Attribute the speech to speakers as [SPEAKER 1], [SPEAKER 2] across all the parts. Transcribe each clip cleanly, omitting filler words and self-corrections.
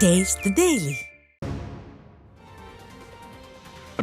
[SPEAKER 1] Taste the Daily.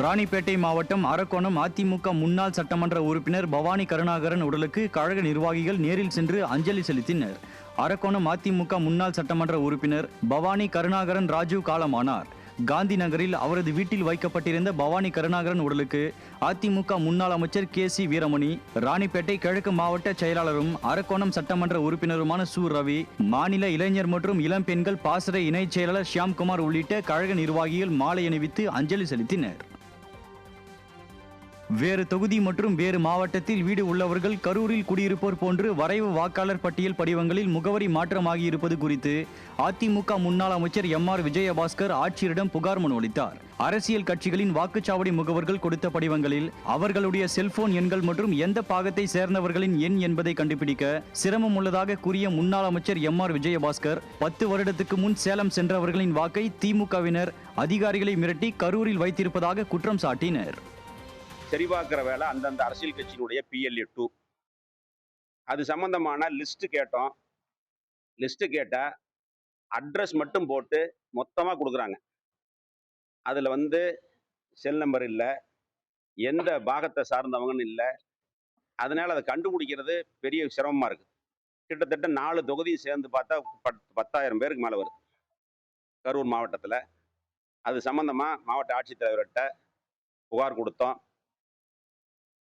[SPEAKER 2] Ranipet மாவட்டம் அரக்கோணம் அதிமுக முன்னாள் சட்டமன்ற உறுப்பினர் பவானி கருணாகரன் உடலுக்கு கழக நிர்வாகிகள் நேரில் சென்று அஞ்சலி செலுத்தினர். அரக்கோணம் அதிமுக முன்னாள் சட்டமன்ற உறுப்பினர் பவானி கருணாகரன் ராஜீவ் காலமானார். காந்தி நகரில் அவரது வீட்டில் வைக்கப்பட்டிருந்த பவானி கருணாகரன் உடலுக்கு அதிமுக முன்னாள் அமைச்சர் KC வீரமணி, ராணிப்பேட்டை கிழக்கு மாவட்ட செயலாளரும் அரக்கோணம் சட்டமன்ற உறுப்பினருமான சு ரவி, மாநில இளைஞர் மற்றும் இளம் பெண்கள் பாசறை இணைச் செயலாளர் ஷியாம்குமார் உள்ளிட்ட கழக நிர்வாகிகள் மாலை அணிவித்து அஞ்சலி செலுத்தினர். வேறு தொகுதி மற்றும் வேறு மாவட்டத்தில் வீடு உள்ளவர்கள் கரூரில் குடியிருப்போர் போன்று வரைவு வாக்காளர் பட்டியல் படிவங்களில் முகவரி மாற்றமாகி இருப்பது குறித்து அதிமுக முன்னாள் அமைச்சர் MR விஜயபாஸ்கர் ஆட்சியரிடம் புகார் மனு அளித்தார். அரசியல் கட்சிகளின் வாக்குச்சாவடி முகவர்கள் கொடுத்த படிவங்களில் அவர்களுடைய செல்போன் எண்கள் மற்றும் எந்த பாகத்தை சேர்ந்தவர்களின் எண் என்பதை கண்டுபிடிக்க சிரமம் உள்ளதாக கூறிய முன்னாள் அமைச்சர் MR விஜயபாஸ்கர் 10 வருடத்துக்கு முன் சேலம் சென்றவர்களின் வாக்கை திமுகவினர் அதிகாரிகளை மிரட்டி கரூரில் வைத்திருப்பதாக குற்றம் சாட்டினர்.
[SPEAKER 3] சரிபார்க்கிற வேலை அந்தந்த அரசியல் கட்சியினுடைய PLA2 அது சம்பந்தமான லிஸ்ட் கேட்டோம். லிஸ்ட் கேட்டா அட்ரஸ் மட்டும் போட்டு மொத்தமாக கொடுக்குறாங்க. அதில் செல் நம்பர் இல்லை, எந்த பாகத்தை சார்ந்தவங்கன்னு இல்லை. அதனால அதை கண்டுபிடிக்கிறது பெரிய சிரமமாக இருக்குது. கிட்டத்தட்ட 4 தொகுதியை சேர்ந்து பார்த்தா 10,000 பேருக்கு மேலே வருது கரூர் மாவட்டத்தில். அது சம்பந்தமாக மாவட்ட ஆட்சித்தலைவர்கிட்ட புகார் கொடுத்தோம்.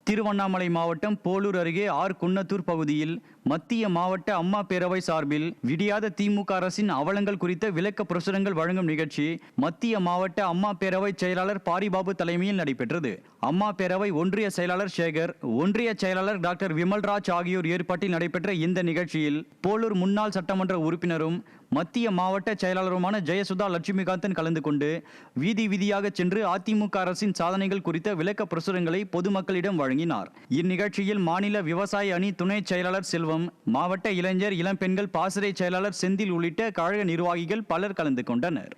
[SPEAKER 2] திருவண்ணாமலை மாவட்டம் போலூர் அருகே குன்னத்தூர் பகுதியில் மத்திய மாவட்ட அம்மா பேரவை சார்பில் விடியாத திமுக அரசின் அவலங்கள் குறித்த விளக்க பிரசுரங்கள் வழங்கும் நிகழ்ச்சி மத்திய மாவட்ட அம்மா பேரவை செயலாளர் பாரிபாபு தலைமையில் நடைபெற்றது. அம்மா பேரவை ஒன்றிய செயலாளர் சேகர், ஒன்றிய செயலாளர் டாக்டர் விமல்ராஜ் ஆகியோர் ஏற்பாட்டில் நடைபெற்ற இந்த நிகழ்ச்சியில் போலூர் முன்னாள் சட்டமன்ற உறுப்பினரும் மத்திய மாவட்ட செயலாளருமான ஜெயசுதா லட்சுமிகாந்தன் கலந்து கொண்டு வீதி வீதியாக சென்று அதிமுக அரசின் சாதனைகள் குறித்த விளக்க பிரசுரங்களை பொதுமக்களிடம் வழங்கினார். இந்நிகழ்ச்சியில் மாநில விவசாய அணி துணை செயலாளர் செல்வம், மாவட்ட இளைஞர் இளம் பெண்கள் பாசறை செயலாளர் செந்தில் உள்ளிட்ட கழக நிர்வாகிகள் பலர் கலந்து கொண்டனர்.